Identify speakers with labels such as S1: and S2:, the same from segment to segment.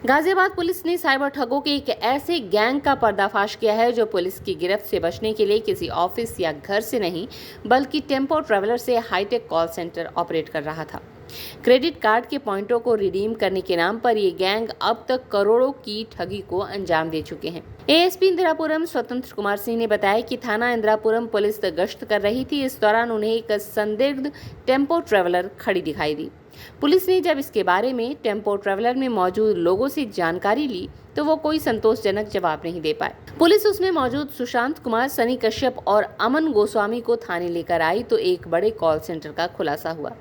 S1: Ghaziabad police ने cyber ठगों के एक ऐसे गैंग का पर्दाफाश किया है जो पुलिस की गिरफ्त से बचने के लिए किसी ऑफिस या घर से नहीं बल्कि टेम्पो ट्रैवलर से हाईटेक कॉल सेंटर ऑपरेट कर रहा था। क्रेडिट कार्ड के पॉइंटों को रिडीम करने के नाम पर ये गैंग अब तक करोड़ों की ठगी को अंजाम दे चुके हैं। एएसपी इंदिरापुरम स्वतंत्र कुमार सिंह ने बताया कि थाना इंदिरापुरम पुलिस गश्त कर रही थी। इस दौरान उन्हें एक संदिग्ध टेम्पो ट्रैवलर खड़ी दिखाई दी। पुलिस ने जब इसके बारे में टेम्पो ट्रैवलर में मौजूद लोगों से जानकारी ली तो वो कोई संतोषजनक जवाब नहीं दे पाए। पुलिस उसमें मौजूद सुशांत कुमार, सनी कश्यप और अमन गोस्वामी को थाने लेकर आई तो एक बड़े कॉल सेंटर का खुलासा हुआ।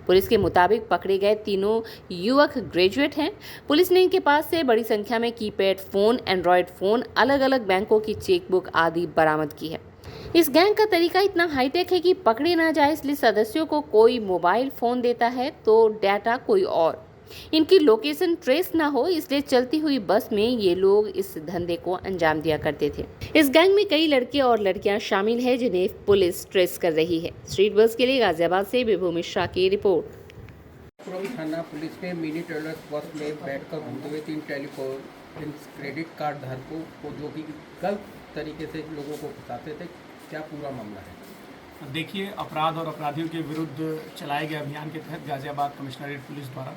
S1: पुलिस के मुताबिक पकड़े गए तीनों युवक ग्रेजुएट हैं। पुलिस ने इनके पास से बड़ी संख्या में कीपैड फोन, एंड्रॉयड फोन, अलग अलग बैंकों की चेकबुक आदि बरामद की है। इस गैंग का तरीका इतना हाईटेक है कि पकड़े ना जाए इसलिए सदस्यों को कोई मोबाइल फोन देता है तो डाटा कोई और, इनकी लोकेशन ट्रेस ना हो इसलिए चलती हुई बस में ये लोग इस धंधे को अंजाम दिया करते थे। इस गैंग में कई लड़के और लड़कियां शामिल हैं जिन्हें पुलिस ट्रेस कर रही है। स्ट्रीट बस के लिए गाजियाबाद से विभू मिश्रा की रिपोर्ट।
S2: थाना पुलिस ने मिनी ट्रेवलर्स बस में बैठकर घूमते हुए 3 टेलीफोन क्रेडिट कार्ड धारकों को जो कि गलत तरीके से लोगों को फंसाते थे, क्या पूरा मामला है?
S3: देखिए, अपराध और अपराधियों के विरुद्ध चलाए गए अभियान के तहत गाजियाबाद कमिश्नरेट पुलिस द्वारा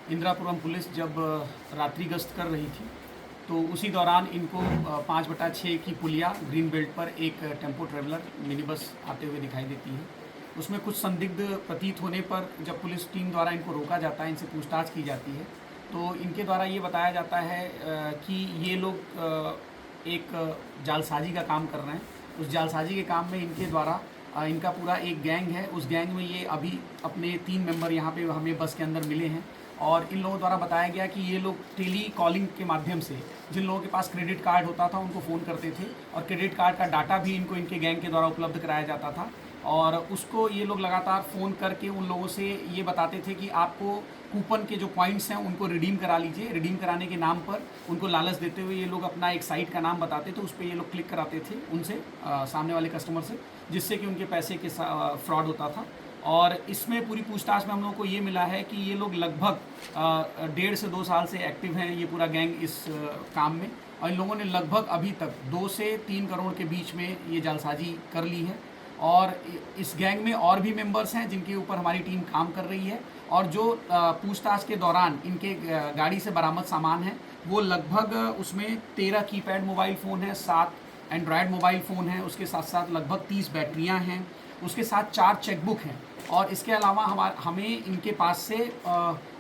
S3: इंदिरापुरम पुलिस जब रात्रि गश्त कर रही थी तो उसी दौरान इनको 5/6 की पुलिया ग्रीन बेल्ट पर एक टेम्पो ट्रेवलर मिनी बस आते हुए दिखाई देती है। उसमें कुछ संदिग्ध प्रतीत होने पर जब पुलिस टीम द्वारा इनको रोका जाता है, इनसे पूछताछ की जाती है तो इनके द्वारा ये बताया जाता है कि ये लोग एक जालसाजी का काम कर रहे हैं। उस जालसाजी के काम में इनके द्वारा इनका पूरा एक गैंग है। उस गैंग में ये अभी अपने 3 मेंबर यहाँ पे हमें बस के अंदर मिले हैं और इन लोगों द्वारा बताया गया कि ये लोग टेली कॉलिंग के माध्यम से जिन लोगों के पास क्रेडिट कार्ड होता था उनको फ़ोन करते थे और क्रेडिट कार्ड का डाटा भी इनको इनके गैंग के द्वारा उपलब्ध कराया जाता था और उसको ये लोग लगातार फ़ोन करके उन लोगों से ये बताते थे कि आपको कूपन के जो पॉइंट्स हैं उनको रिडीम करा लीजिए। रिडीम कराने के नाम पर उनको लालच देते हुए ये लोग अपना एक साइट का नाम बताते थे, उस पर ये लोग क्लिक कराते थे उनसे सामने वाले कस्टमर से, जिससे कि उनके पैसे के फ्रॉड होता था। और इसमें पूरी पूछताछ में हम लोगों को ये मिला है कि ये लोग लगभग 1.5 से 2 साल से एक्टिव हैं, ये पूरा गैंग इस काम में, और इन लोगों ने लगभग अभी तक 2 से 3 करोड़ के बीच में ये जालसाजी कर ली है। और इस गैंग में और भी मेंबर्स हैं जिनके ऊपर हमारी टीम काम कर रही है और जो पूछताछ के दौरान इनके गाड़ी से बरामद सामान है वो लगभग उसमें 13 कीपैड मोबाइल फ़ोन है, 7 एंड्रॉयड मोबाइल फ़ोन है, उसके साथ साथ लगभग 30 बैटरियां हैं, उसके साथ 4 चेकबुक हैं और इसके अलावा हमें इनके पास से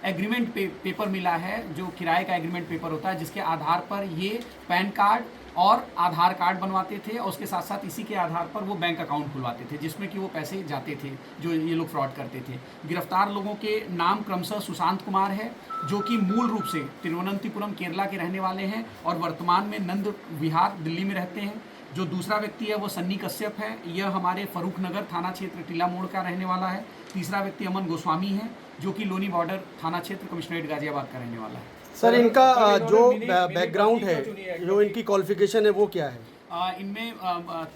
S3: एग्रीमेंट पेपर मिला है जो किराए का एग्रीमेंट पेपर होता है, जिसके आधार पर ये पैन कार्ड और आधार कार्ड बनवाते थे और उसके साथ साथ इसी के आधार पर वो बैंक अकाउंट खुलवाते थे जिसमें कि वो पैसे जाते थे जो ये लोग फ्रॉड करते थे। गिरफ्तार लोगों के नाम क्रमशः सुशांत कुमार है जो कि मूल रूप से तिरुवनंतपुरम केरला के रहने वाले हैं और वर्तमान में नंद विहार दिल्ली में रहते हैं। जो दूसरा व्यक्ति है वो सन्नी कश्यप है, यह हमारे फरूख नगर थाना क्षेत्र टीला मोड़ का रहने वाला है। तीसरा व्यक्ति अमन गोस्वामी है जो कि लोनी बॉर्डर थाना क्षेत्र कमिश्नरेट गाजियाबाद का रहने वाला है।
S4: सर, इनका जो बैकग्राउंड है, जो इनकी क्वालिफिकेशन है वो क्या है?
S3: इनमें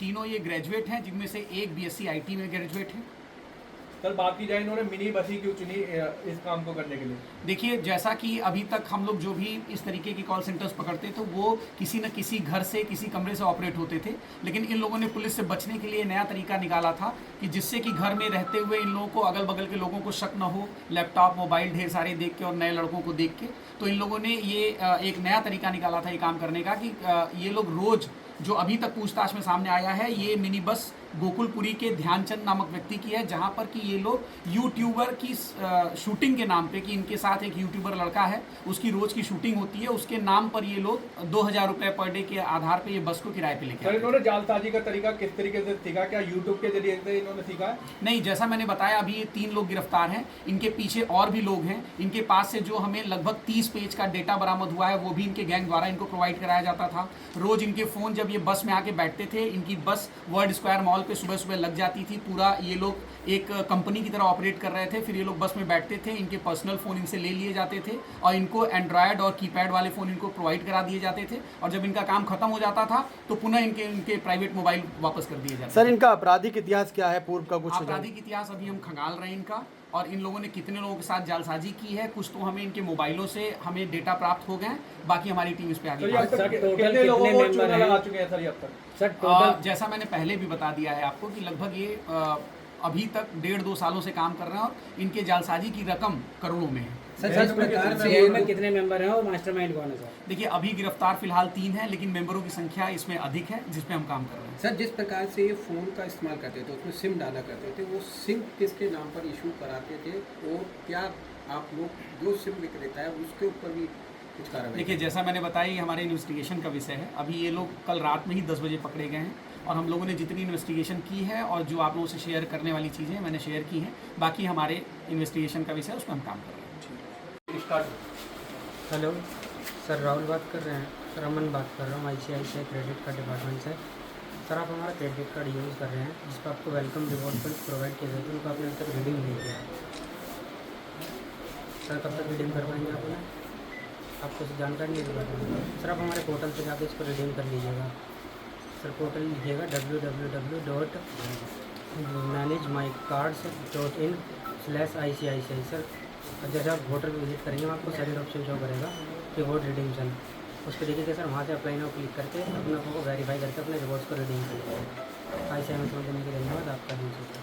S3: तीनों ये ग्रेजुएट हैं जिनमें से एक BSc IT में ग्रेजुएट है।
S5: सर, बात की जाए इन्होंने मिनी बस ही क्यों चुनी इस काम को करने के लिए?
S3: देखिए, जैसा कि अभी तक हम लोग जो भी इस तरीके के कॉल सेंटर्स पकड़ते तो वो किसी न किसी घर से, किसी कमरे से ऑपरेट होते थे, लेकिन इन लोगों ने पुलिस से बचने के लिए नया तरीका निकाला था कि जिससे कि घर में रहते हुए इन लोगों को, अगल बगल के लोगों को शक न हो, लैपटॉप मोबाइल ढेर सारे देख के और नए लड़कों को देख के, तो इन लोगों ने ये एक नया तरीका निकाला था ये काम करने का कि ये लोग रोज़, जो अभी तक पूछताछ में सामने आया है, ये मिनी बस गोकुलपुरी के ध्यानचंद नामक व्यक्ति की है, जहां पर कि ये लोग यूट्यूबर की शूटिंग के नाम पे, कि इनके साथ एक यूट्यूबर लड़का है उसकी रोज की शूटिंग होती है, उसके नाम पर ये लोग 2000 रुपये पर डे के आधार पे ये बस को किराए पे लेके आते हैं।
S5: इन्होंने जालसाजी का तरीका किस तरीके से सीखा? क्या यूट्यूब के जरिए से इन्होंने सीखा है?
S3: नहीं, जैसा मैंने बताया अभी ये 3 लोग गिरफ्तार हैं, इनके पीछे और भी लोग हैं। इनके पास से जो हमें लगभग 30 पेज का डेटा बरामद हुआ है वो भी इनके गैंग द्वारा इनको प्रोवाइड कराया जाता था। रोज इनके फ़ोन जब ये बस में आके बैठते थे, इनकी बस वर्ल्ड स्क्वायर मॉल पे सुबह सुबह लग जाती थी। पूरा ये लोग एक कंपनी की तरह ऑपरेट कर रहे थे। फिर ये लोग बस में बैठते थे, इनके पर्सनल फ़ोन इनसे ले लिए जाते थे और इनको एंड्रॉयड और कीपैड वाले फ़ोन इनको प्रोवाइड करा दिए जाते थे और जब इनका काम खत्म हो जाता था तो पुनः इनके प्राइवेट मोबाइल वापस कर दिए जाते थे।
S4: सर, इनका आपराधिक इतिहास क्या है? पूर्व का कुछ
S3: आपराधिक इतिहास अभी हम खंगाल रहे हैं इनका, और इन लोगों ने कितने लोगों के साथ जालसाजी की है। कुछ तो हमें इनके मोबाइलों से हमें डेटा प्राप्त हो गए हैं, बाकी हमारी टीम इस पे आगे
S5: सर, ये अब
S3: काम
S5: तक
S3: कर रही है।
S5: कितने लोगों को चूना लगा चुके हैं सर ये अब तक?
S6: सर टोटल
S3: जैसा मैंने पहले भी बता दिया है आपको कि लगभग ये अभी तक 1.5-2 सालों से काम कर रहे हैं और इनके जालसाजी की रकम करोड़ों में है।
S2: सर जिस प्रकार से
S6: गैंग में कितने मेंबर हैं और मास्टरमाइंड कौन है सर?
S3: देखिए अभी गिरफ्तार फिलहाल 3 हैं, लेकिन मेंबरों की संख्या इसमें अधिक है जिस पे हम काम कर रहे हैं।
S2: सर जिस प्रकार से ये फ़ोन का इस्तेमाल करते थे, उसमें सिम डाला करते थे, वो सिम किसके नाम पर इशू कराते थे और क्या आप लोग जो सिम विक्रेता है उसके ऊपर भी कुछ कार्रवाई?
S3: देखिए जैसा मैंने बताया ये हमारे इन्वेस्टिगेशन का विषय है। अभी ये लोग कल रात में ही 10 बजे पकड़े गए हैं और हम लोगों ने जितनी इन्वेस्टिगेशन की है और जो आप लोगों से शेयर करने वाली चीज़ें मैंने शेयर की हैं, बाकी हमारे इन्वेस्टिगेशन का विषय है, उस पर हम काम कर रहे हैं।
S6: हेलो सर, राहुल बात कर रहे हैं सर, अमन बात कर रहा हूँ ICICI क्रेडिट कार्ड डिपार्टमेंट से। सर आप हमारा क्रेडिट कार्ड यूज़ कर रहे हैं जिस पर आपको वेलकम रिवॉर्ड पॉइंट प्रोवाइड किया जाता है, उनको आपने अब तक रिडीम नहीं किया सर। कब तक रिडीम कर पाएंगे आप उन्हें? आपको जानकारी नहीं होगी सर। आप हमारे पोर्टल पर जाकर इसको रिडीम कर लीजिएगा सर। पोर्टल लिखिएगा www.managemycards.in/ICICI सर। और जैसे आप पोर्टल पर विजिट करेंगे आपको सारे ऑप्शन शो करेगा रिवॉर्ड रिडीमशन, उस पर देखिए सर। वहाँ से अप्लाई नाउ क्लिक करके अपने को वेरीफाई करके अपने रिवॉर्ड्स को रिडीम कर लीजिएगा। ICICI में देने के धन्यवाद। आपका दिन शुभ हो।